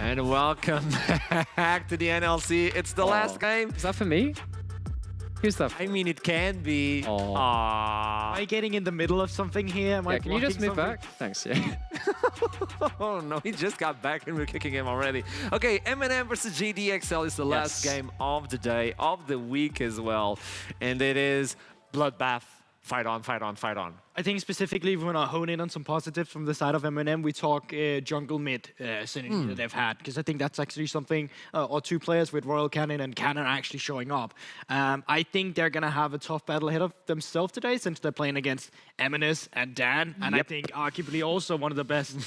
And welcome back to the NLC. It's the last game. Is that for me? Who's that? I mean, it can be. Aww. Am I getting in the middle of something here? Am I Can you just move something? back? Thanks, yeah. Oh no, he just got back and we're kicking him already. Okay, MNM versus JDXL is the last game of the day, of the week as well. And it is bloodbath. Fight on, fight on, fight on. I think specifically, if we want to hone in on some positives from the side of MNM, we talk jungle mid synergy that they've had, because I think that's actually something, or two players with Royal Cannon and Cannon actually showing up. I think they're going to have a tough battle ahead of themselves today, since they're playing against MNS and Dan, and I think arguably also one of the best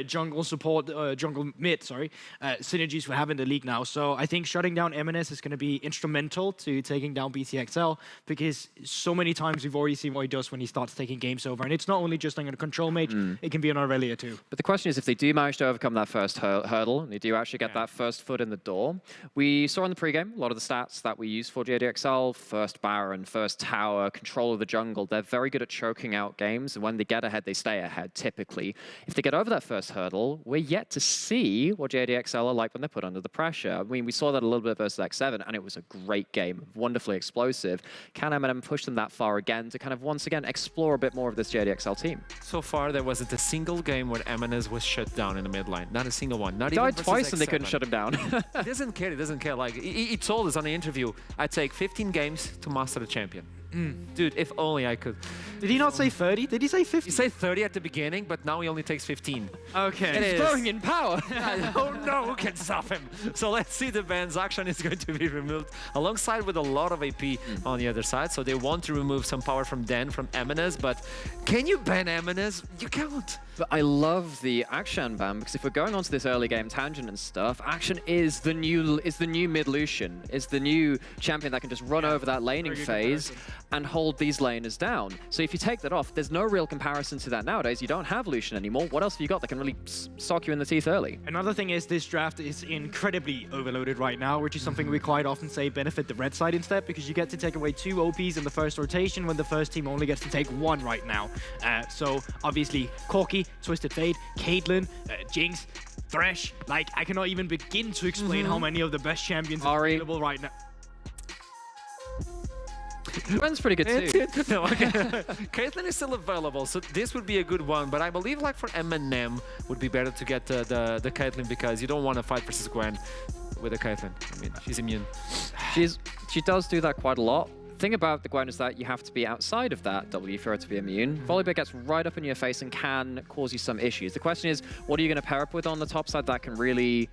jungle mid synergies we have in the league now. So I think shutting down MNS is going to be instrumental to taking down BTXL, because so many times we've already seen what he does when he starts taking games over. And it's not only just on a control mage, it can be on Aurelia too. But the question is, if they do manage to overcome that first hurdle, and they do actually get that first foot in the door, we saw in the pregame a lot of the stats that we use for JDXL, first Baron, first tower, control of the jungle. They're very good at choking out games, and when they get ahead, they stay ahead, typically. If they get over that first hurdle, we're yet to see what JDXL are like when they're put under the pressure. I mean, we saw that a little bit versus X7, and it was a great game, wonderfully explosive. Can MNM push them that far again to kind of once again explore a bit more of this JDXL team? So far, there wasn't a single game where MNS was shut down in the mid lane. Not a single one. Not He even died twice X7. and they couldn't shut him down. He doesn't care. He doesn't care. Like he told us on the interview, I take 15 games to master the champion. Dude, if only I could. Did he not say 30? Did he say 50? He said 30 at the beginning, but now he only takes 15. Okay. It He's is. growing in power. I don't know who can stop him. So let's see, the ban's action is going to be removed alongside with a lot of AP on the other side. So they want to remove some power from Dan, from MNS, but can you ban MNS? You can't. But I love the Akshan ban, because if we're going on to this early game tangent and stuff, Akshan is the new mid Lucian, is the new champion that can just run over that laning phase and hold these laners down. So if you take that off, there's no real comparison to that nowadays. You don't have Lucian anymore. What else have you got that can really sock you in the teeth early? Another thing is this draft is incredibly overloaded right now, which is something we quite often say benefit the red side instead, because you get to take away 2 OPs in the first rotation when the first team only gets to take 1 right now. So obviously Corki, Twisted Fate, Caitlyn, Jinx, Thresh, like I cannot even begin to explain how many of the best champions are available right now. Gwen's pretty good too. No, okay. Caitlyn is still available, so this would be a good one. But I believe, like for MNM, would be better to get the Caitlyn, because you don't want to fight versus Gwen with a Caitlyn. I mean, she's immune. She does do that quite a lot. The thing about the Gwen is that you have to be outside of that W for her to be immune. Volibear gets right up in your face and can cause you some issues. The question is, what are you going to pair up with on the top side that can really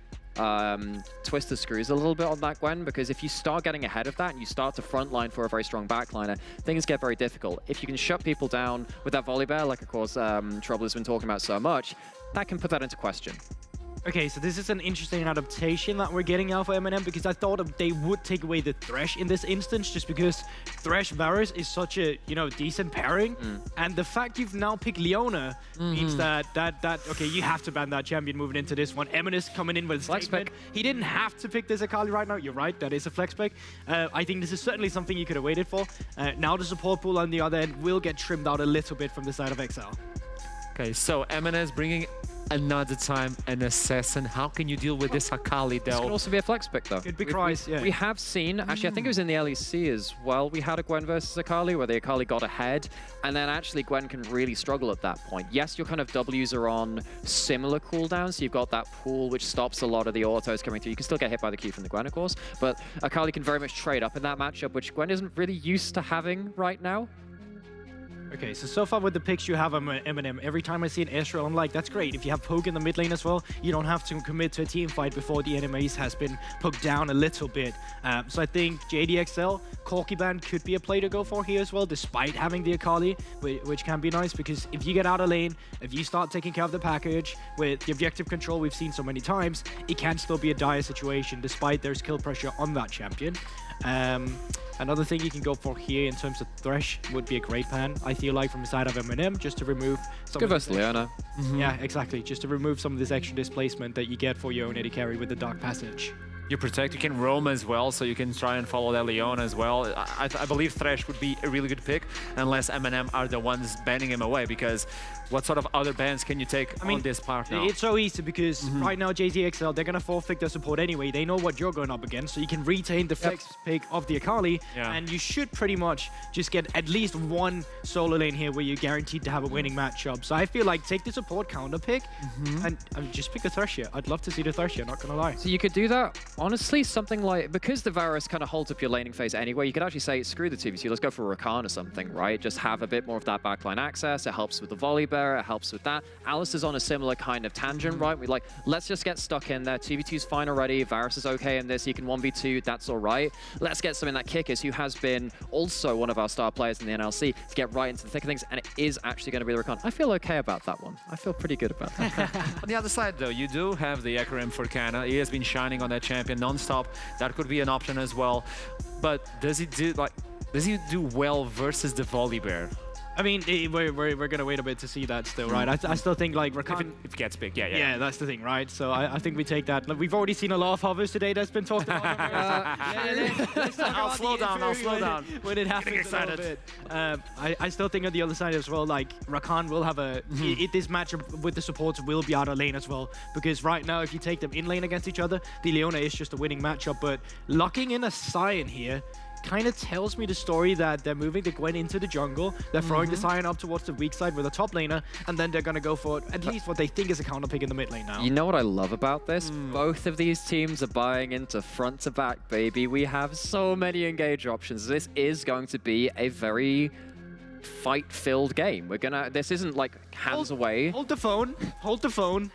twist the screws a little bit on that Gwen? Because if you start getting ahead of that and you start to frontline for a very strong backliner, things get very difficult. If you can shut people down with that Volibear, like of course Trouble has been talking about so much, that can put that into question. Okay, so this is an interesting adaptation that we're getting out for MNM, because I thought they would take away the Thresh in this instance, just because Thresh Varus is such a decent pairing, and the fact you've now picked Leona means that okay, you have to ban that champion moving into this one. Eminus coming in with flex pick. He didn't have to pick this Akali right now. You're right, that is a flex pick. I think this is certainly something you could have waited for. Now the support pool on the other end will get trimmed out a little bit from the side of XL. Okay, so MNS bringing another time an assassin. How can you deal with this Akali, though? This can also be a flex pick, though. Could be Christ, yeah. We have seen, actually, I think it was in the LEC as well, we had a Gwen versus Akali where the Akali got ahead, and then actually Gwen can really struggle at that point. Yes, your kind of Ws are on similar cooldowns, so you've got that pool which stops a lot of the autos coming through. You can still get hit by the Q from the Gwen, of course, but Akali can very much trade up in that matchup, which Gwen isn't really used to having right now. Okay, so far with the picks you have on MNM, every time I see an Ezreal, I'm like, that's great. If you have Poke in the mid lane as well, you don't have to commit to a team fight before the enemies has been poked down a little bit. So I think JDXL, Corki ban could be a play to go for here as well, despite having the Akali, which can be nice, because if you get out of lane, if you start taking care of the package with the objective control we've seen so many times, it can still be a dire situation despite there's kill pressure on that champion. Another thing you can go for here in terms of Thresh would be a great pan, I feel like, from the side of MNM, just to remove some Good versus Leona. Yeah, exactly. Just to remove some of this extra displacement that you get for your own AD carry with the Dark Passage. You protect, you can roam as well, so you can try and follow that Leon as well. I believe Thresh would be a really good pick, unless MNM are the ones banning him away, because what sort of other bans can you take on this part now? It's so easy because right now JDXL, they're going to forfeit their support anyway. They know what you're going up against, so you can retain the flex pick of the Akali, and you should pretty much just get at least one solo lane here where you're guaranteed to have a winning matchup. So I feel like take the support counter pick and just pick the Thresh here. I'd love to see the Thresh here, not going to lie. So you could do that. Honestly, something like, because the Varus kind of holds up your laning phase anyway, you could actually say, screw the 2v2, let's go for Rakan or something, right? Just have a bit more of that backline access. It helps with the volley bearer, it helps with that. Alice is on a similar kind of tangent, right? We like, let's just get stuck in there. 2v2's fine already. Varus is okay in this. He can 1v2, that's all right. Let's get some in that Kickers, who has been also one of our star players in the NLC, to get right into the thick of things, and it is actually going to be the Rakan. I feel okay about that one. I feel pretty good about that. On the other side, though, you do have the Ekrim for Kana. He has been shining on that champion non-stop. That could be an option as well. But does he do well versus the volley bear? I mean, we're going to wait a bit to see that still, right? I still think, like, Rakan... If it gets big, yeah. Yeah, that's the thing, right? So I think we take that. Like, we've already seen a lot of hovers today that's been talked about. Let's talk I'll slow down. When it happens a little bit. I still think on the other side as well, like, Rakan will have a... This matchup with the supports will be out of lane as well. Because right now, if you take them in lane against each other, the Leona is just a winning matchup. But locking in a Sion here kind of tells me the story that they're moving the Gwen into the jungle, they're throwing the Sion up towards the weak side with a top laner, and then they're going to go for at least what they think is a counter pick in the mid lane now. You know what I love about this? Both of these teams are buying into front to back, baby. We have so many engage options. This is going to be a very fight-filled game. This isn't like hands away. Hold the phone.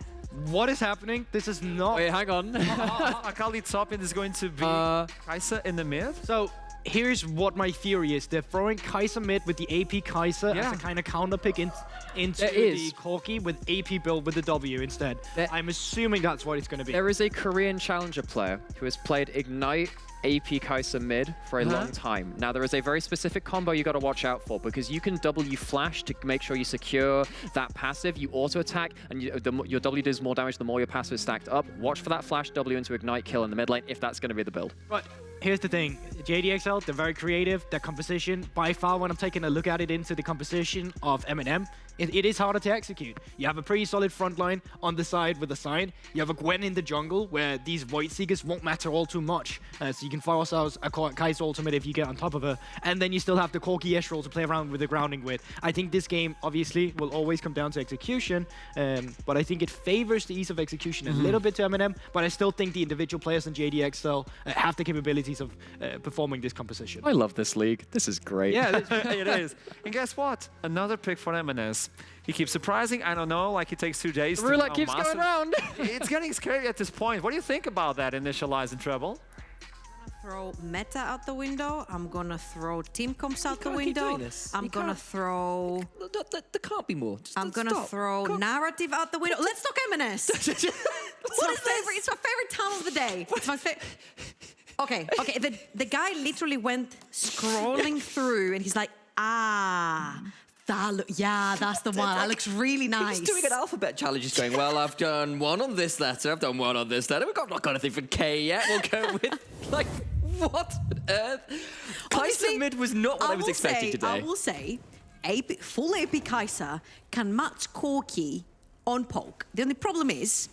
What is happening? This is not... Wait, hang on. Akali top and is going to be Kai'Sa in the mid? So here's what my theory is. They're throwing Kai'Sa mid with the AP Kai'Sa as a kind of counter pick into the Corki with AP build with the W instead. I'm assuming that's what it's going to be. There is a Korean challenger player who has played Ignite AP Kai'Sa mid for a long time. Now, there is a very specific combo you got to watch out for, because you can W flash to make sure you secure that passive. You auto attack, and your W does more damage the more your passive is stacked up. Watch for that flash W into Ignite kill in the mid lane if that's going to be the build. But here's the thing. JDXL, they're very creative. Their composition, by far, when I'm taking a look at it into the composition of MNM, it is harder to execute. You have a pretty solid front line on the side with a Sion. You have a Gwen in the jungle where these Void Seekers won't matter all too much. So you can force out a Kai'Sa ultimate if you get on top of her. And then you still have the Corki Eshrol to play around with the grounding with. I think this game, obviously, will always come down to execution. But I think it favors the ease of execution a little bit to MNM. But I still think the individual players in JDXL have the capabilities of performing this composition. I love this league. This is great. Yeah, it is. And guess what? Another pick for MNS. He keeps surprising. I don't know, like it takes 2 days. The roulette keeps going round. It's getting scary at this point. What do you think about that initialize in treble? Throw meta out the window. I'm gonna throw team comps out the window. I'm gonna throw. There can't be more. I'm gonna throw narrative out the window. Let's talk M&S. It's my favorite time of the day. It's my favorite. Okay. The guy literally went scrolling through, and he's like, that's the one. That looks really nice. He's doing an alphabet challenge. He's going, well, I've done one on this letter. I've done one on this letter. We've not got anything for K yet. We'll go with, like, what on earth? Kai'Sa mid was not what I was expecting today. I will say, full AP Kai'Sa can match Corki on poke. The only problem is,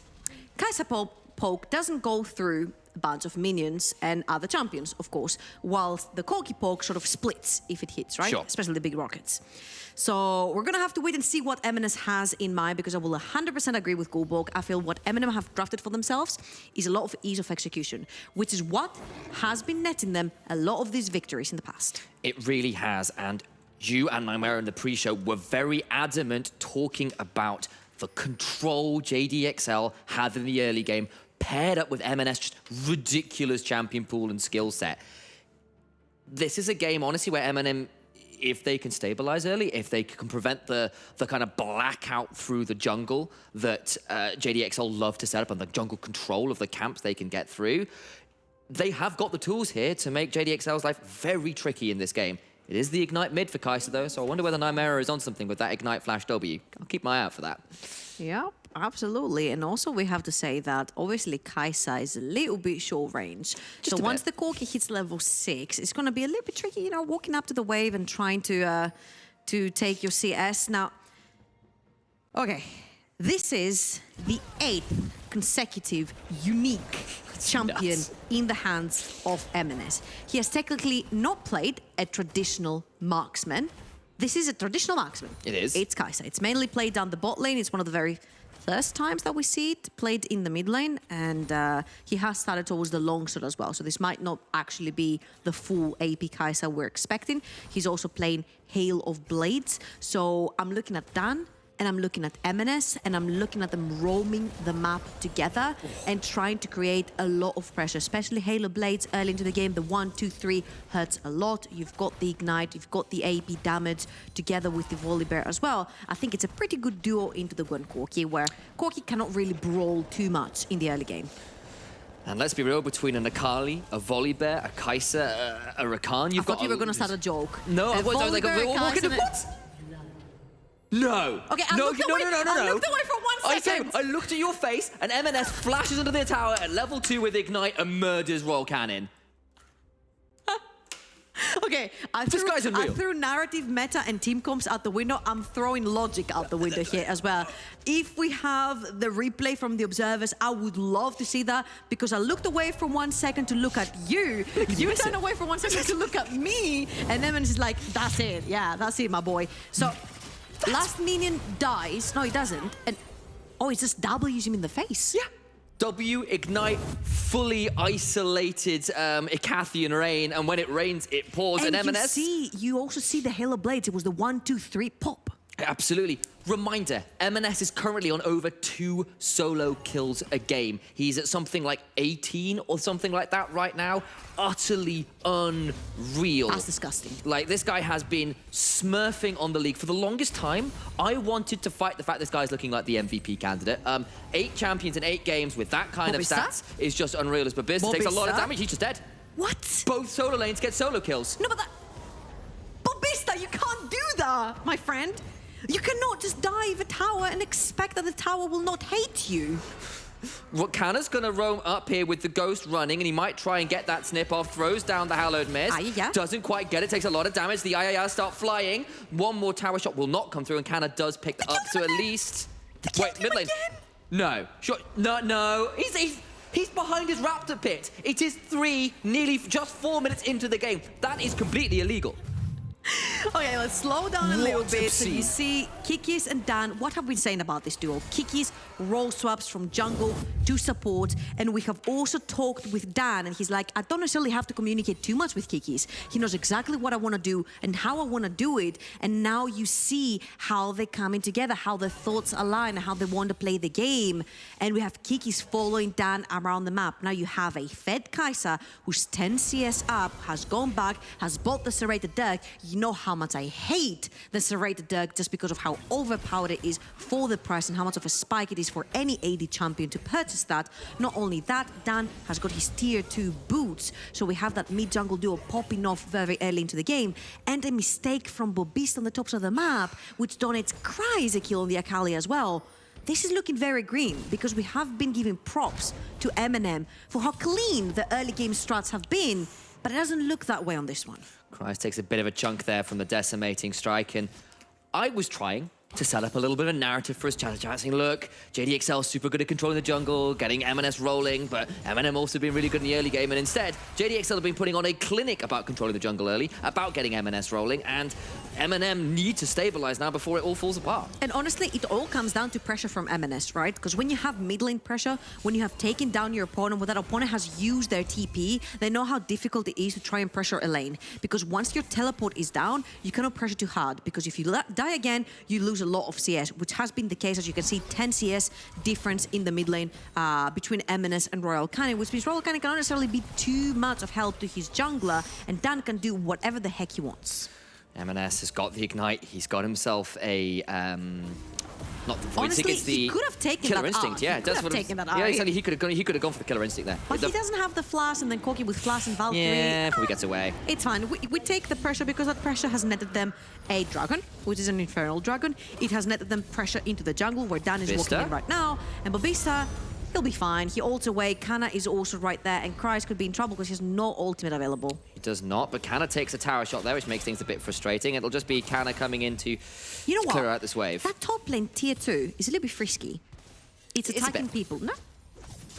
Kai'Sa poke doesn't go through a bunch of minions and other champions, of course, whilst the Corki poke sort of splits if it hits, right? Sure. Especially the big rockets. So we're going to have to wait and see what M&S has in mind, because I will 100% agree with Gulborg. I feel what MNM have drafted for themselves is a lot of ease of execution, which is what has been netting them a lot of these victories in the past. It really has, and you and Nightmare in the pre-show were very adamant talking about the control JDXL had in the early game, paired up with M&S, just ridiculous champion pool and skill set. This is a game, honestly, where MNM, if they can stabilize early, if they can prevent the kind of blackout through the jungle that JDXL love to set up, and the jungle control of the camps they can get through, they have got the tools here to make JDXL's life very tricky in this game. It is the Ignite mid for Kai'Sa, though, so I wonder whether Nightmare is on something with that Ignite Flash W. I'll keep my eye out for that. Yeah, absolutely. And also we have to say that obviously Kai'Sa is a little bit short range. Just so a once bit. the Corki hits level 6, it's going to be a little bit tricky, you know, walking up to the wave and trying to take your CS. Now, okay, this is the 8th consecutive unique champion in the hands of MNS. He has technically not played a traditional marksman. This is a traditional marksman. It is. It's Kai'Sa. It's mainly played down the bot lane. It's one of the very first times that we see it played in the mid lane, and he has started towards the longsword as well. So this might not actually be the full AP Kai'Sa we're expecting. He's also playing Hail of Blades. So I'm looking at Dan, and I'm looking at MNS, and I'm looking at them roaming the map together and trying to create a lot of pressure, especially Halo Blades early into the game. The 1, 2, 3 hurts a lot. You've got the Ignite, you've got the AP damage together with the Volibear as well. I think it's a pretty good duo into the Gwen Corki, where Corki cannot really brawl too much in the early game. And let's be real, between an Akali, a Volibear, a Kai'Sa, a Rakan, you've I got... thought you were going to start a joke. No, I was like, Volibear, we're all walking Kai'Sa, to what? No. Okay, I looked away for 1 second. I looked at your face, and M&S flashes under the tower at level 2 with Ignite and murders Royal Cannon. Okay, This guy's I unreal. threw narrative, meta, and team comps out the window. I'm throwing logic out the window here as well. If we have the replay from the observers, I would love to see that, because I looked away for 1 second to look at you. You turned away for 1 second to look at me, and then it's like, that's it. Yeah, that's it, my boy. So, last minion dies. No, he doesn't. And oh, it just W's him in the face. Yeah. W, Ignite, fully isolated Icathian rain, and when it rains, it pours, and M&S... You also see the Halo Blades. It was the 1, 2, 3 pop. Absolutely. Reminder, M&S is currently on over 2 solo kills a game. He's at something like 18 or something like that right now. Utterly unreal. That's disgusting. Like, this guy has been smurfing on the league for the longest time. I wanted to fight the fact this guy's looking like the MVP candidate. 8 champions in 8 games with that kind of Bobista? stats is just unreal. As Babista takes a lot of Bobista? damage, he's just dead. What? Both solo lanes get solo kills. No, but that... Bobista, you can't do that, my friend. You cannot just dive a tower and expect that the tower will not hate you. Kanna's gonna roam up here with the Ghost running, and he might try and get that snip off. Throws down the Hallowed Mist. Yeah. Doesn't quite get it. Takes a lot of damage. The Ayaya start flying. One more tower shot will not come through, and Kanna does pick up. So at least... Wait, mid lane. No. Sure. No. He's behind his Raptor pit. It is nearly just 4 minutes into the game. That is completely illegal. Okay, let's slow down a little What's bit. So you obscene? see Kikis and Dan, what have we been saying about this duo? Kikis role swaps from jungle to support, and we have also talked with Dan, and he's like, I don't necessarily have to communicate too much with Kikis. He knows exactly what I want to do and how I want to do it, and now you see how they're coming together, how their thoughts align, how they want to play the game. And we have Kikis following Dan around the map. Now you have a fed Kai'Sa who's 10 CS up, has gone back, has bought the Serrated Dirk. You know how much I hate the Serrated Dirk just because of how overpowered it is for the price and how much of a spike it is for any AD champion to purchase that. Not only that, Dan has got his tier 2 boots, so we have that mid-jungle duo popping off very early into the game, and a mistake from Bobista on the tops of the map, which donates crazy kill on the Akali as well. This is looking very green, because we have been giving props to MNM for how clean the early game strats have been, but it doesn't look that way on this one. Christ takes a bit of a chunk there from the decimating strike, and I was trying to set up a little bit of a narrative for his challenge, saying, look, JDXL super good at controlling the jungle, getting M&S rolling, but MNM also been really good in the early game, and instead, JDXL have been putting on a clinic about controlling the jungle early, about getting M&S rolling, and MNM need to stabilize now before it all falls apart. And honestly, it all comes down to pressure from MNS, right? Because when you have mid lane pressure, when you have taken down your opponent, when that opponent has used their TP, they know how difficult it is to try and pressure a lane. Because once your teleport is down, you cannot pressure too hard. Because if you die again, you lose a lot of CS, which has been the case, as you can see, 10 CS difference in the mid lane between MNS and Royal Cannon, which means Royal Cannon cannot necessarily be too much of help to his jungler, and Dan can do whatever the heck he wants. M&S has got the Ignite. He's got himself a not the void Honestly, stick, it's the he could have taken killer that instinct. out. Yeah, He it could does have taken that out. Yeah, exactly. He could have gone for the killer instinct there. But he doesn't have the flash, and then Corki with flash and Valkyrie. Yeah, probably gets away. It's fine. We take the pressure because that pressure has netted them a dragon, which is an infernal dragon. It has netted them pressure into the jungle where Dan is walking in right now. And Bobista, he'll be fine. He ults away. Kana is also right there, and Kryze could be in trouble because he has no ultimate available. He does not, but Kana takes a tower shot there, which makes things a bit frustrating. It'll just be Kana coming in to clear out this wave. That top lane tier 2 is a little bit frisky. It's attacking people. No?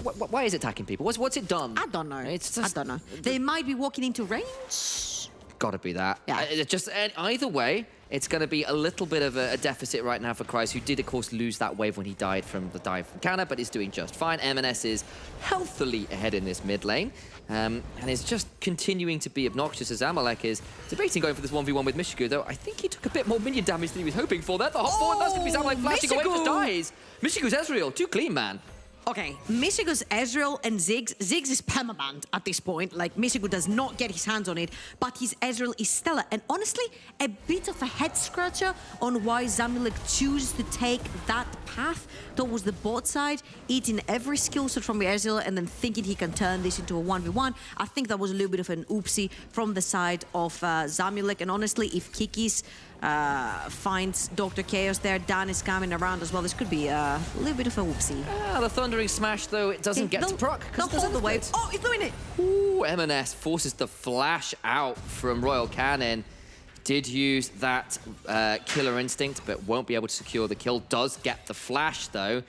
Why is it attacking people? What's it done? I don't know. It's just, I don't know. They might be walking into range. Gotta be that. Yeah. Either way, it's going to be a little bit of a deficit right now for Kryze, who did, of course, lose that wave when he died from the dive from Kana, but is doing just fine. MNS is healthily ahead in this mid lane, and is just continuing to be obnoxious as Zamalek is debating going for this 1v1 with Mishigu, though I think he took a bit more minion damage than he was hoping for there. The hop forward, that's going to be Zamalek flashing away, just dies. Mishigo's Ezreal, too clean, man. Okay, Mishigo's Ezreal and Ziggs. Ziggs is permabanned at this point. Like, Mishigo does not get his hands on it, but his Ezreal is stellar. And honestly, a bit of a head-scratcher on why Zamalek chooses to take that path towards the bot side, eating every skill set from the Ezreal and then thinking he can turn this into a 1v1. I think that was a little bit of an oopsie from the side of Zamalek. And honestly, if Kikis finds Dr. Chaos there, Dan is coming around as well. This could be a little bit of a whoopsie. The Thundering Smash, though, it doesn't get to proc. They'll hold the wave. Oh, he's doing it! Ooh, MNS forces the flash out from Royal Cannon. Did use that killer instinct, but won't be able to secure the kill. Does get the flash, though.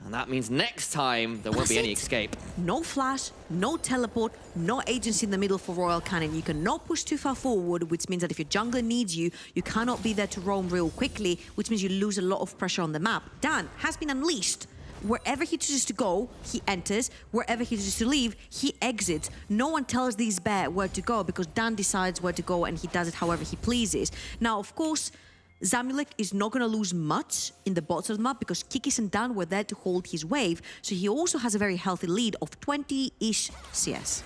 And that means next time there won't be any escape. No flash, no teleport, no agency in the middle for Royal Cannon. You cannot push too far forward, which means that if your jungler needs you, you cannot be there to roam real quickly, which means you lose a lot of pressure on the map. Dan has been unleashed. Wherever he chooses to go, he enters. Wherever he chooses to leave, he exits. No one tells these bear where to go because Dan decides where to go and he does it however he pleases. Now, of course, Zamalek is not going to lose much in the bot side of the map because Kikis and Dan were there to hold his wave. So he also has a very healthy lead of 20-ish CS.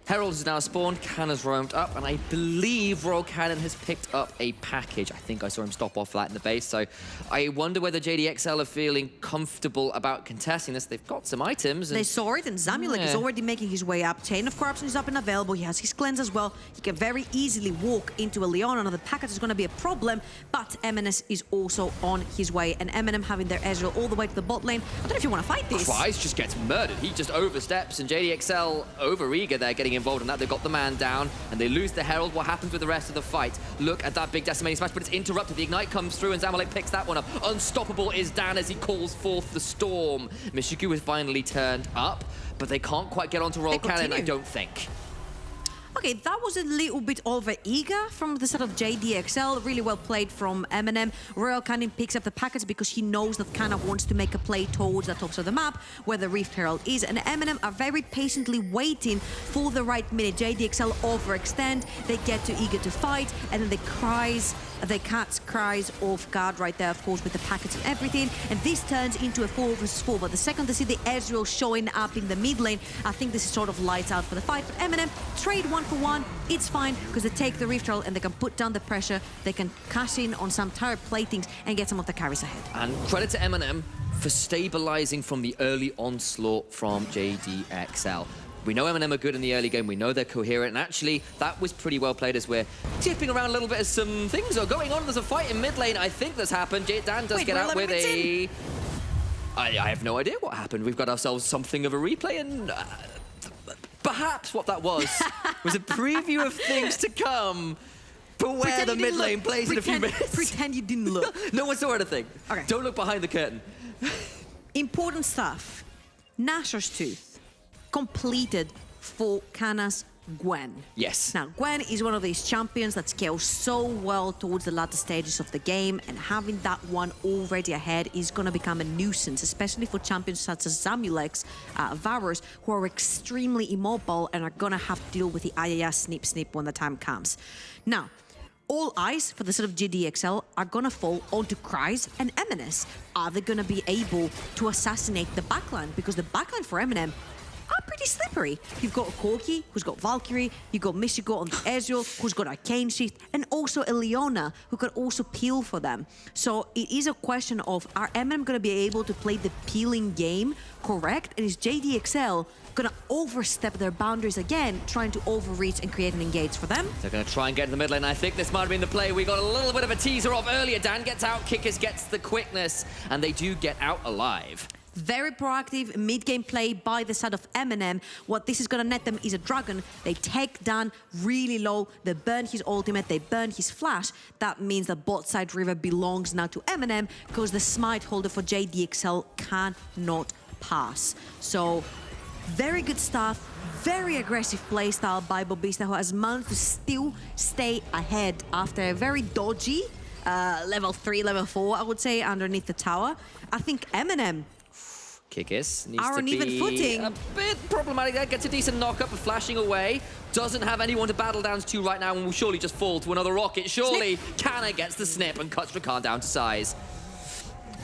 Herald is now spawned, Canna's roamed up, and I believe Royal Cannon has picked up a package. I think I saw him stop off that in the base, so I wonder whether JDXL are feeling comfortable about contesting this. They've got some items. And they saw it, and Zamalek is already making his way up. Chain of Corruption is up and available. He has his cleanse as well. He can very easily walk into a Leona. Another package is going to be a problem, but MNS is also on his way, and MNM having their Ezreal all the way to the bot lane. I don't know if you want to fight this. Kryze just gets murdered. He just oversteps, and JDXL over-eager there, getting involved in that. They've got the man down, and they lose the Herald. What happens with the rest of the fight? Look at that big decimating smash, but it's interrupted. The Ignite comes through, and Zamalek picks that one up. Unstoppable is Dan as he calls forth the storm. Mishigu has finally turned up, but they can't quite get onto Royal Cannon, I don't think. Okay, that was a little bit over-eager from the side of JDXL. Really well played from MNM. Royal Cannon picks up the packets because he knows that Kana wants to make a play towards the top of the map where the Rift Herald is. And MNM are very patiently waiting for the right minute. JDXL overextend. They get too eager to fight. And then they catch Kryze off guard right there, of course, with the packets and everything. And this turns into a 4 versus 4. But the second they see the Ezreal showing up in the mid lane, I think this is sort of lights out for the fight. But MNM trade 1-for-1. It's fine because they take the Rift Herald and they can put down the pressure. They can cash in on some tired platings and get some of the carries ahead. And credit to MNM for stabilizing from the early onslaught from JDXL. We know MNM are good in the early game. We know they're coherent. And actually, that was pretty well played as we're tipping around a little bit as some things are going on. There's a fight in mid lane. I think that's happened. Dan does get out with a... I have no idea what happened. We've got ourselves something of a replay, and perhaps what that was a preview of things to come. Beware the mid lane plays in a few minutes. Pretend you didn't look. No one saw anything. Okay. Don't look behind the curtain. Important stuff. Nashor's Tooth completed for Kana's Gwen. Yes. Now, Gwen is one of these champions that scales so well towards the latter stages of the game, and having that one already ahead is going to become a nuisance, especially for champions such as Zamulek's Varus, who are extremely immobile and are going to have to deal with the snip when the time comes. Now, all eyes for the sort of JDXL are going to fall onto Kryze and MNS. Are they going to be able to assassinate the backline? Because the backline for MNM, are pretty slippery. You've got Corki, who's got Valkyrie, you've got Michigo on the Ezreal, who's got Arcane Shift, and also Eliona, who can also peel for them. So it is a question of, are MNM going to be able to play the peeling game correct? And is JDXL going to overstep their boundaries again, trying to overreach and create an engage for them? They're going to try and get in the mid lane. I think this might have been the play we got a little bit of a teaser of earlier. Dan gets out, Kickers gets the quickness, and they do get out alive. Very proactive mid-game play by the side of MNM. What this is going to net them is a dragon. They take down really low. They burn his ultimate. They burn his flash. That means the bot side river belongs now to MNM because the smite holder for JDXL cannot pass. So very good stuff. Very aggressive playstyle by Bobista, who has managed to still stay ahead after a very dodgy level 3, level 4, I would say, underneath the tower. I think MNM Kickers needs are to on be even footing. a bit problematic there. Gets a decent knock-up for flashing away. Doesn't have anyone to battle down to right now and will surely just fall to another rocket. Surely Canna gets the snip and cuts Rakan down to size.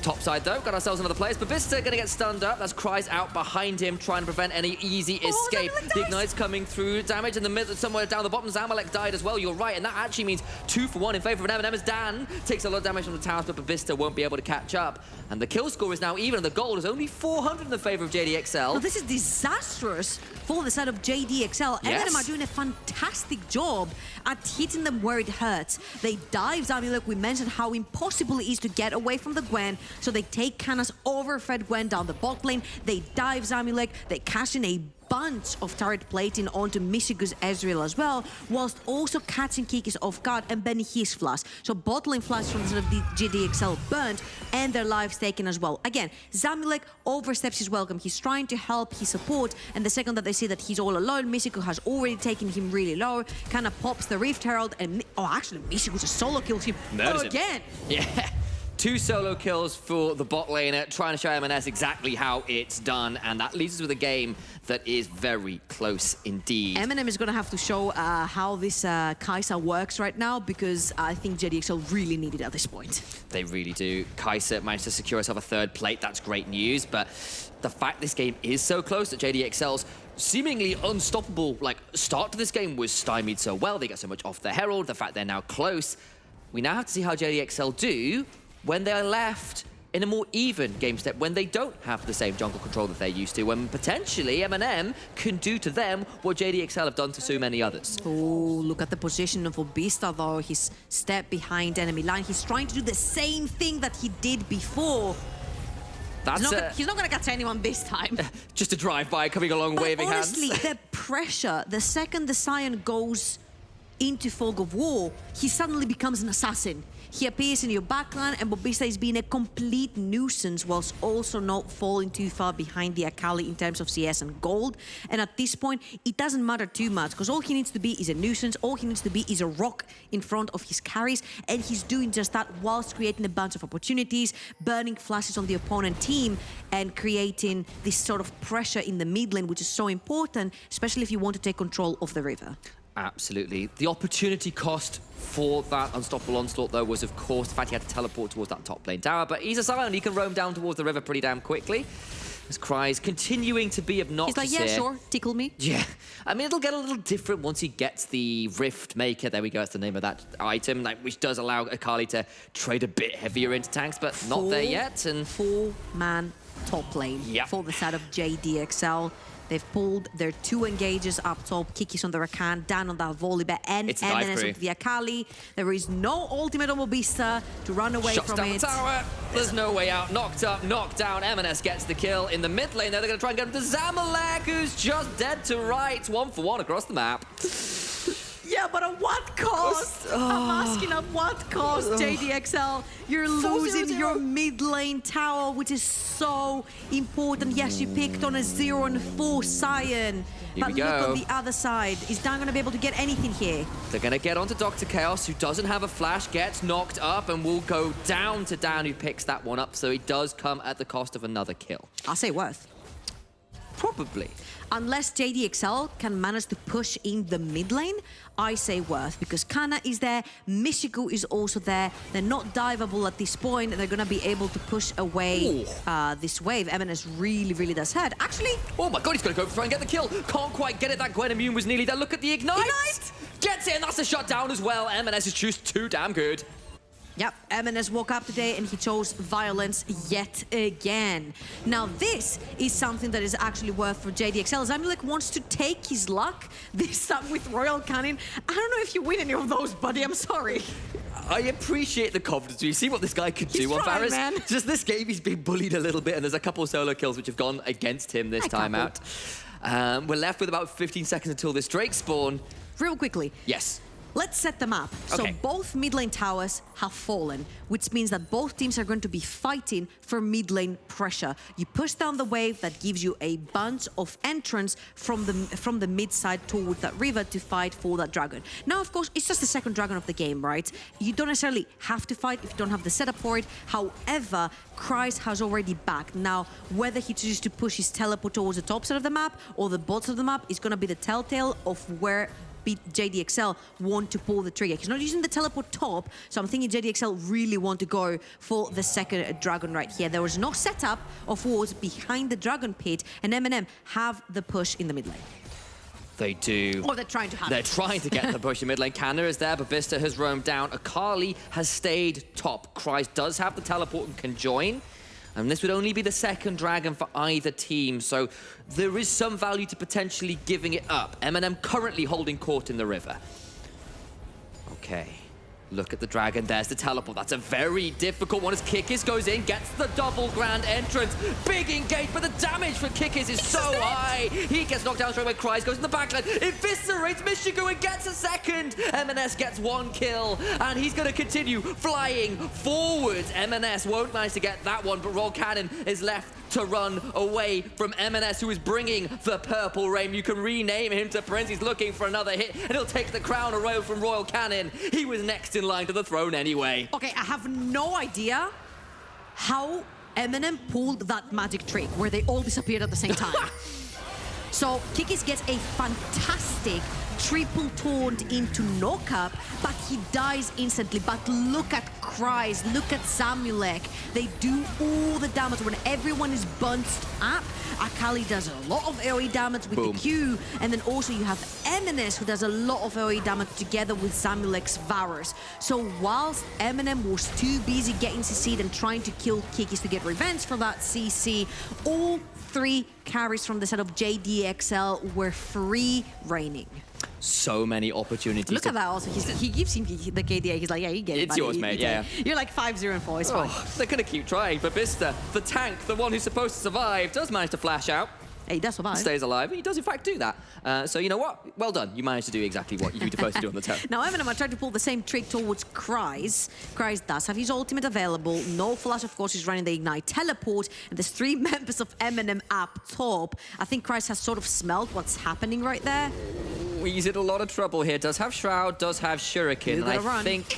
Top side though, got ourselves another place. Babista gonna get stunned up. That's Cries out behind him, trying to prevent any easy escape. The Ignite's coming through. Damage in the middle, somewhere down the bottom. Zamalek died as well, you're right. And that actually means 2 for 1 in favor of MNM as Dan takes a lot of damage from the towers, but Babista won't be able to catch up. And the kill score is now even, and the gold is only 400 in the favor of JDXL. Well, this is disastrous for the side of JDXL. Yes. MNM are doing a fantastic job at hitting them where it hurts. They dive Zamalek. We mentioned how impossible it is to get away from the Gwen. So they take Canna's overfed Gwen down the bot lane. They dive Zamalek. They cash in a bunch of turret plating onto Michigo's Ezreal as well, whilst also catching Kikis off guard and banning his flash. So bot lane flash from the side of the JDXL burned and their lives taken as well. Again, Zamalek oversteps his welcome. He's trying to help his support, and the second that they see that he's all alone, Michigo has already taken him really low, kind of pops the Rift Herald, and actually Michigo just solo kills him again. Yeah. 2 solo kills for the bot laner, trying to show MNS exactly how it's done, and that leaves us with a game that is very close indeed. MNM is going to have to show how this Kai'Sa works right now, because I think JDXL really need it at this point. They really do. Kai'Sa managed to secure herself a 3rd plate. That's great news, but the fact this game is so close that JDXL's seemingly unstoppable start to this game was stymied so well. They got so much off the Herald, the fact they're now close. We now have to see how JDXL do when they are left in a more even game step, when they don't have the same jungle control that they're used to, when potentially MNM can do to them what JDXL have done to so many others. Oh, look at the position of Obista though. He's stepped behind enemy line. He's trying to do the same thing that he did before. He's not going to catch anyone this time. Just a drive-by coming along, but waving honestly, hands. the pressure, the second the Scion goes into Fog of War, he suddenly becomes an assassin. He appears in your backline, and Bobista is being a complete nuisance whilst also not falling too far behind the Akali in terms of CS and gold. And at this point, it doesn't matter too much, because all he needs to be is a nuisance. All he needs to be is a rock in front of his carries, and he's doing just that whilst creating a bunch of opportunities, burning flashes on the opponent team, and creating this sort of pressure in the mid lane, which is so important, especially if you want to take control of the river. Absolutely. The opportunity cost for that unstoppable onslaught, though, was, of course, the fact he had to teleport towards that top lane tower. But he's a Scion. He can roam down towards the river pretty damn quickly. His Cries continuing to be obnoxious. He's like, yeah, here. sure, tickle me. Yeah. I mean, it'll get a little different once he gets the Rift Maker. There we go. That's the name of that item, which does allow Akali to trade a bit heavier into tanks, but not there yet. And 4-man top lane for the side of JDXL. They've pulled their 2 engages up top. Kiki's on the Rakan, down on that Volibear, and MNS with the Akali. There is no ultimate on Mobista to run away Shots from down it. The tower. There's no way out. Knocked up, knocked down. MNS gets the kill in the mid lane. They're going to try and get him to Zamalek, who's just dead to rights. 1 for 1 across the map. Yeah, but at what cost? I'm asking at what cost, JDXL? You're losing your mid lane tower, which is so important. Yes, you picked on a 0 and 4 Scion. But look on the other side. Is Dan going to be able to get anything here? They're going to get onto Dr. Chaos, who doesn't have a flash, gets knocked up, and will go down to Dan, who picks that one up. So he does come at the cost of another kill. I'll say worth. Probably. Unless JDXL can manage to push in the mid lane, I say worth, because Kana is there, Michiku is also there. They're not diveable at this point. They're going to be able to push away this wave. MNS really does hurt. Actually... Oh my god, he's going to go try and get the kill. Can't quite get it. That Gwen immune was nearly there. Look at the Ignite. Gets it, and that's a shutdown as well. MNS is just too damn good. Yep, MNS woke up today and he chose violence yet again. Now this is something that is actually worth for JDXL. Zamulek wants to take his luck, this time with Royal Cannon. I don't know if you win any of those, buddy, I'm sorry. I appreciate the confidence. You see what this guy could do on Varus? Man. Just this game, he's been bullied a little bit, and there's a couple of solo kills which have gone against him this time out. We're left with about 15 seconds until this Drake spawn. Real quickly. Yes. Let's set them up. Okay. So both mid lane towers have fallen, which means that both teams are going to be fighting for mid lane pressure. You push down the wave, that gives you a bunch of entrance from the mid side towards that river to fight for that dragon. Now, of course, it's just the second dragon of the game, right? You don't necessarily have to fight if you don't have the setup for it. However, Kreis has already backed. Now, whether he chooses to push his teleport towards the top side of the map or the bottom of the map is going to be the telltale of where JDXL want to pull the trigger. He's not using the teleport top, so I'm thinking JDXL really want to go for the second dragon right here. There was no setup of wards behind the dragon pit, and MNM have the push in the mid lane. They do. Or they're trying to have They're it. trying to get the push in mid lane. Canna is there, but Vista has roamed down. Akali has stayed top. Kreis does have the teleport and can join. And this would only be the second dragon for either team, so there is some value to potentially giving it up. MNM currently holding court in the river. Okay. Look at the dragon, there's the teleport. That's a very difficult one as Kikis goes in, gets the double grand entrance. Big engage, but the damage for Kikis is so high. He gets knocked down straight away. Kreis goes in the backline, eviscerates Michiku and gets a second. MNS gets one kill, and he's going to continue flying forwards. MNS won't manage to get that one, but Royal Cannon is left to run away from MNS, who is bringing the purple rain. You can rename him to Prince. He's looking for another hit, and he'll take the crown away from Royal Cannon. He was next in line to the throne anyway. Okay, I have no idea how MNM pulled that magic trick where they all disappeared at the same time. So Kikis gets a fantastic triple taunt into knockup, but he dies instantly. But look at Kreis, look at Zamulek. They do all the damage when everyone is bunched up. Akali does a lot of AoE damage with the Q, and then also you have MNS, who does a lot of AoE damage together with Zamulek's Varus. So whilst MNM was too busy getting CC'd and trying to kill Kikis to get revenge for that CC, all three carries from the side of JDXL were free reigning. So many opportunities. Look at that also. He gives him the KDA. He's like, yeah, you get it, It's buddy. yours, mate, yeah. You're like 5-0 and 4. It's fine. They're going to keep trying, but Vista, the tank, the one who's supposed to survive, does manage to flash out. Hey, he does survive. Stays alive. He does, in fact, do that. So you know what? Well done. You managed to do exactly what you were supposed to do on the turn. Now, MNM are trying to pull the same trick towards Kreis. Kreis does have his ultimate available. No flash, of course, he's running the Ignite teleport. And there's 3 members of MNM up top. I think Kreis has sort of smelled what's happening right there. He's in a lot of trouble here. Does have Shroud, does have Shuriken. And I think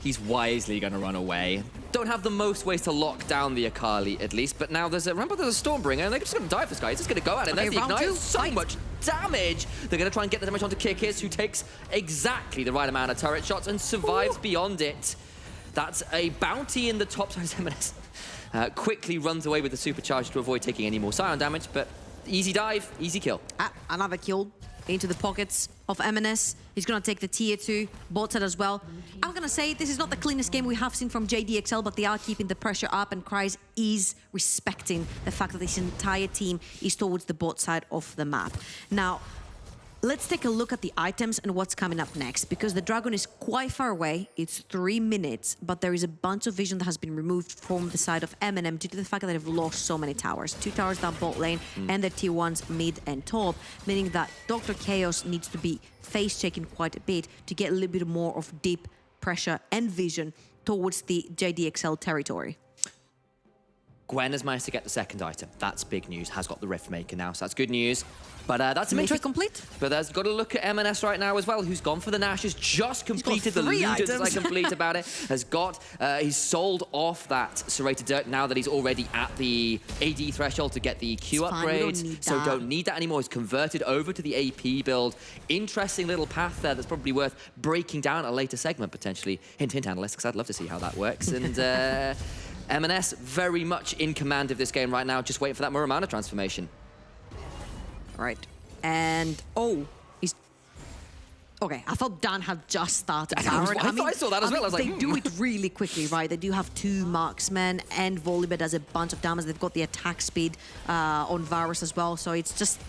he's wisely going to run away. Don't have the most ways to lock down the Akali, at least. But now there's a Stormbringer, and they're just going to die for this guy. He's just going to go at it. Okay, There's the round Ignite. 2, So fight. much damage. They're going to try and get the damage onto Kikis, who takes exactly the right amount of turret shots and survives beyond it. That's a bounty in the top side. MNS quickly runs away with the supercharge to avoid taking any more Scion damage, but easy dive, easy kill. Another kill into the pockets of MNS. He's going to take the tier 2 bot side as well. I'm going to say this is not the cleanest game we have seen from JDXL, but they are keeping the pressure up, and Kreis is respecting the fact that this entire team is towards the bot side of the map. Now, let's take a look at the items and what's coming up next, because the dragon is quite far away. It's 3 minutes, but there is a bunch of vision that has been removed from the side of MNM due to the fact that they've lost so many towers. 2 towers down bot lane and the tier 1s mid and top, meaning that Dr. Chaos needs to be face-checking quite a bit to get a little bit more of deep pressure and vision towards the JDXL territory. Gwen has managed to get the second item. That's big news. Has got the Rift Maker now, so that's good news. But that's Maybe interesting. complete. But there's got to look at MNS right now as well, who's gone for the Nash, has just completed the 3 leaders, as I items. complete about it, has got, he's sold off that Serrated Dirt now that he's already at the AD threshold to get the Q It's fine, we don't upgrades. need So that. don't need that anymore. He's converted over to the AP build. Interesting little path there that's probably worth breaking down at a later segment, potentially. Hint, hint, analysts, because I'd love to see how that works. And MNS very much in command of this game right now, just waiting for that Muramana transformation. Right. And, oh, he's... Okay, I thought Dan had just started. I thought I saw that as well. I was like, they do it really quickly, right? They do have 2 marksmen, and Volibear does a bunch of damage. They've got the attack speed on Varus as well, so it's just...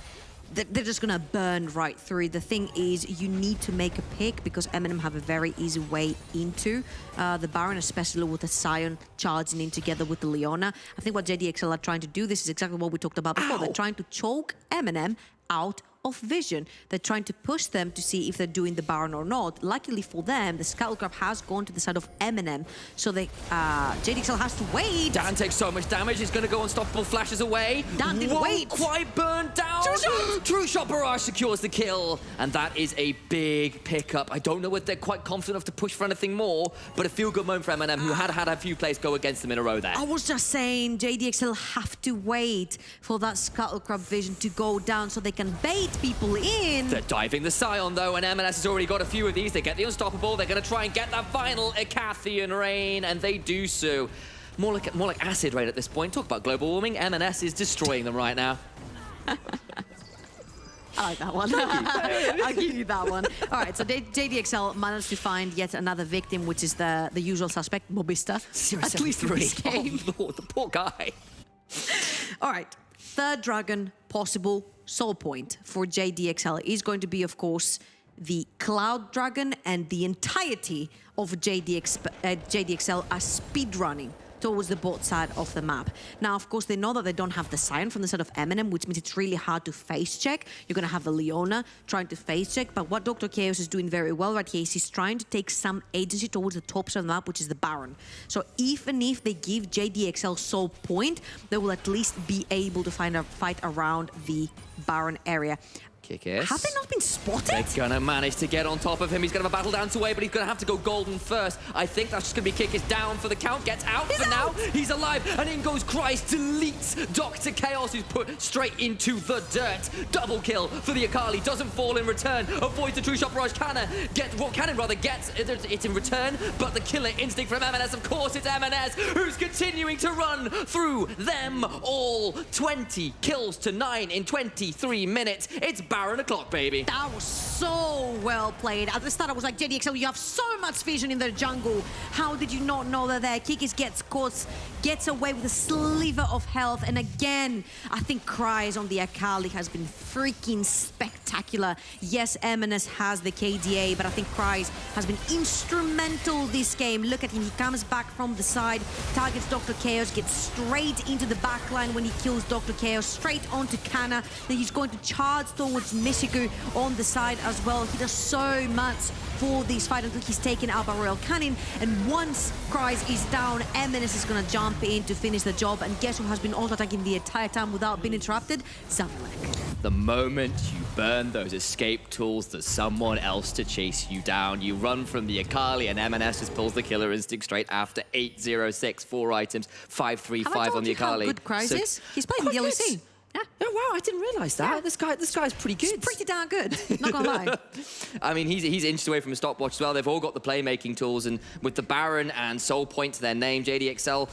They're just gonna burn right through. The thing is, you need to make a pick because MNM have a very easy way into the Baron, especially with the Sion charging in together with the Leona. I think what JDXL are trying to do, this is exactly what we talked about before. They're trying to choke MNM out of vision. They're trying to push them to see if they're doing the Baron or not. Luckily for them, the Scuttlecrab has gone to the side of MNM, so they JDXL has to wait. Dan takes so much damage, he's going to go unstoppable, flashes away. Dan didn't Won't wait. quite burn down. True Shot Barrage secures the kill, and that is a big pickup. I don't know whether they're quite confident enough to push for anything more, but a feel-good moment for MNM, who had a few plays go against them in a row there. I was just saying, JDXL have to wait for that Scuttlecrab vision to go down so they can bait people in. They're diving the Scion, though, and MNS has already got a few of these. They get the Unstoppable. They're going to try and get that final Icathian Rain, and they do so. More like acid rain at this point. Talk about global warming. MNS is destroying them right now. I like that one. I'll give you that one. All right, so JDXL managed to find yet another victim, which is the usual suspect, Mobista. At least in this game. Oh, Lord, the poor guy. All right, third dragon possible soul point for JDXL is going to be, of course, the Cloud Dragon, and the entirety of JDXL are speedrunning towards the bot side of the map. Now, of course, they know that they don't have the Sion from the side of MNM, which means it's really hard to face check. You're going to have the Leona trying to face check, but what Dr. Chaos is doing very well right here is he's trying to take some agency towards the top side of the map, which is the Baron. So even if they give JDXL soul point, they will at least be able to find a fight around the Baron area. Kickiss. Have they not been spotted? They're gonna manage to get on top of him. He's gonna have a battle dance away, but he's gonna have to go golden first. I think that's just gonna be Kickiss down for the count. Gets out for now. He's alive, and in goes Christ. Deletes Dr. Chaos, who's put straight into the dirt. Double kill for the Akali. Doesn't fall in return. Avoids the True Shot Barrage. Cannon gets it in return, but the killer instinct from MNS. Of course, it's MNS who's continuing to run through them all. 20 kills to 9 in 23 minutes. It's Baron o'clock, baby. That was so well played. At the start, I was like, JDXL, you have so much vision in the jungle. How did you not know that there? Kikis gets away with a sliver of health. And again, I think Cries on the Akali has been freaking spectacular. Yes, MNS has the KDA, but I think Cries has been instrumental this game. Look at him. He comes back from the side, targets Dr. Chaos, gets straight into the backline when he kills Dr. Chaos, straight onto Kana. Then he's going to charge towards Mishiku on the side as well. He does so much for this fight until he's taken out by Royal Cannon. And once Cries is down, MNS is going to jump in to finish the job. And guess who has been auto-attacking the entire time without being interrupted? Zamalek. The moment you burn those escape tools, there's someone else to chase you down. You run from the Akali, and MNS just pulls the killer instinct straight after 806, 4 items, 535 on the Akali. How good Cries is? He's playing the NLC. Yeah. Oh, wow, I didn't realize that. Yeah. This guy's pretty good. He's pretty darn good, not gonna lie. I mean, he's inched away from a stopwatch as well. They've all got the playmaking tools, and with the Baron and Soul Point to their name, JDXL,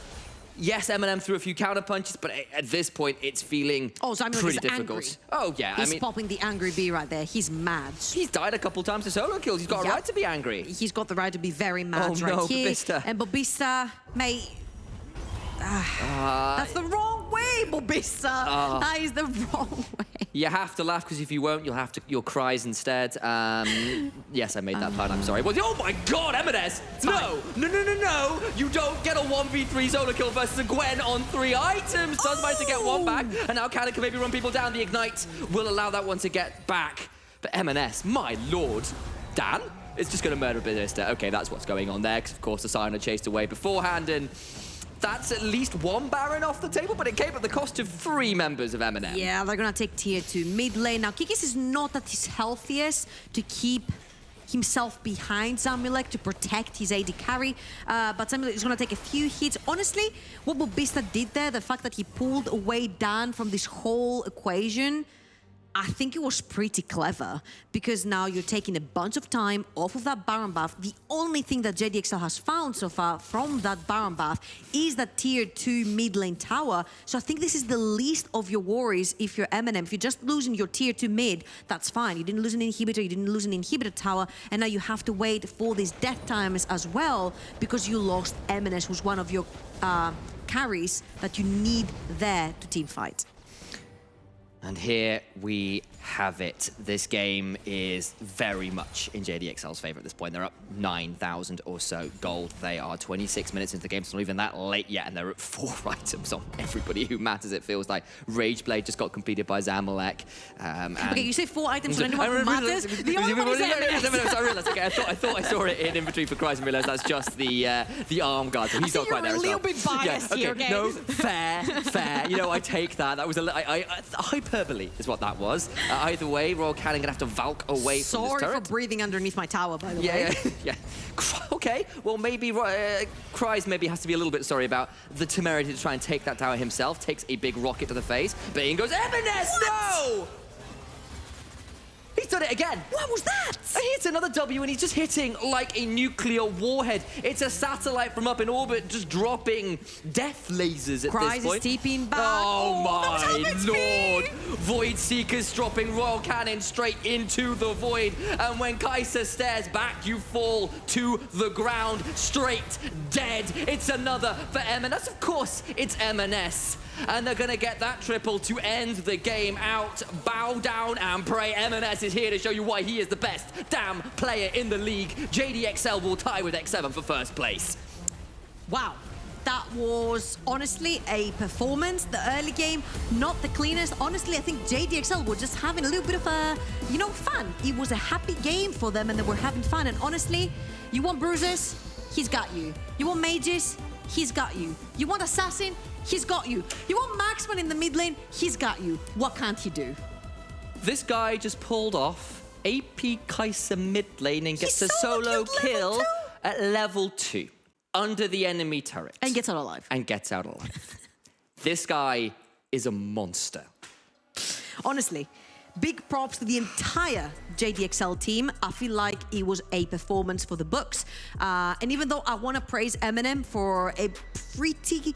yes, MNM threw a few counter punches, but at this point, it's feeling pretty difficult. Angry. Oh, yeah. He's popping the angry bee right there. He's mad. He's died a couple times to solo kills. He's got a right to be angry. He's got the right to be very mad right here. Bobista. And Bobista, mate... that's the wrong way, Bobista. That is the wrong way. You have to laugh, because if you won't, you'll cries instead. Yes, I made that plan. I'm sorry. Well, oh my God, MNS! No! You don't get a 1v3 solo kill versus a Gwen on 3 items. Does manage to get one back, and now Cannon can maybe run people down. The Ignite will allow that one to get back. But MNS, my Lord, Dan is just going to murder Ballista. Okay, that's what's going on there, because of course the Sign are chased away beforehand, and That's at least one Baron off the table, but it came at the cost of 3 members of MNM. Yeah, they're gonna take tier 2 mid lane. Now, Kikis is not at his healthiest to keep himself behind Zamulek to protect his AD carry, but Zamulek is gonna take a few hits. Honestly, what Bobista did there, the fact that he pulled away Dan from this whole equation, I think it was pretty clever, because now you're taking a bunch of time off of that Baron buff. The only thing that JDXL has found so far from that Baron buff is that tier 2 mid lane tower. So I think this is the least of your worries if you're MNM. If you're just losing your tier 2 mid, that's fine. You didn't lose an inhibitor, you didn't lose an inhibitor tower, and now you have to wait for these death times as well, because you lost MNS, who's one of your carries that you need there to team fight. And here we have it. This game is very much in JDXL's favor at this point. They're up 9,000 or so gold. They are 26 minutes into the game. It's not even that late yet, and they're at 4 items on everybody who matters, it feels like. Rageblade just got completed by Zamulek. Okay, you say 4 items on anyone who matters? The only one is MNS. I realized, okay, I thought I saw it in inventory for Cries and realized that's just the arm guard, so he's not quite there as well. You're a little bit biased here, okay? No, fair. You know, I take that. That was a hyperbole is what that was. Either way, Royal Cannon gonna have to Valk away from this turret. Sorry for breathing underneath my tower, by the way. Yeah. Okay, well, maybe Cries maybe has to be a little bit sorry about the temerity to try and take that tower himself. Takes a big rocket to the face, but in goes MNS! No! He's done it again. What was that? He hits another W, and he's just hitting like a nuclear warhead. It's a satellite from up in orbit, just dropping death lasers at Cries this point. is TPing back. Oh my that lord! Void Seekers dropping Royal Cannon straight into the void, and when Kai'Sa stares back, you fall to the ground, straight dead. It's another for MNS. Of course, it's MNS. And they're gonna get that triple to end the game out. Bow down and pray. MNS is here to show you why he is the best damn player in the league. JDXL will tie with X7 for first place. Wow. That was honestly a performance. The early game, not the cleanest. Honestly, I think JDXL were just having a little bit of fun. It was a happy game for them, and they were having fun. And honestly, you want bruises? He's got you. You want mages? He's got you. You want assassin? He's got you. You want marksman in the mid lane? He's got you. What can't he do? This guy just pulled off AP Kai'Sa mid lane and gets a solo kill at level 2 under the enemy turret. And gets out alive. This guy is a monster. Honestly, big props to the entire JDXL team. I feel like it was a performance for the books. And even though I want to praise MNM for a pretty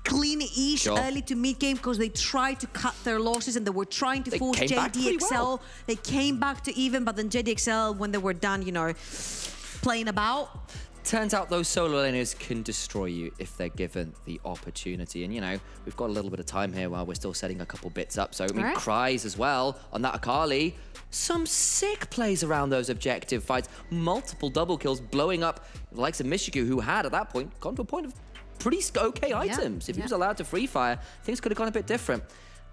clean-ish early to mid game, because they tried to cut their losses and they were trying to force JDXL. They came back to even, but then JDXL, when they were done, playing about. Turns out those solo laners can destroy you if they're given the opportunity. And, we've got a little bit of time here while we're still setting a couple bits up. So, Cries as well on that Akali. Some sick plays around those objective fights. Multiple double kills, blowing up the likes of Mishiku, who had, at that point, gone to a point of pretty okay items. If he was allowed to free fire, things could have gone a bit different.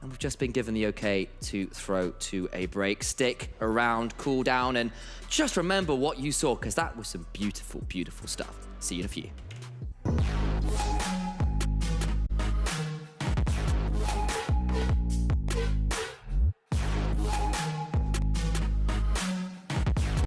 And we've just been given the okay to throw to a break. Stick around, cool down, and just remember what you saw, because that was some beautiful, beautiful stuff. See you in a few.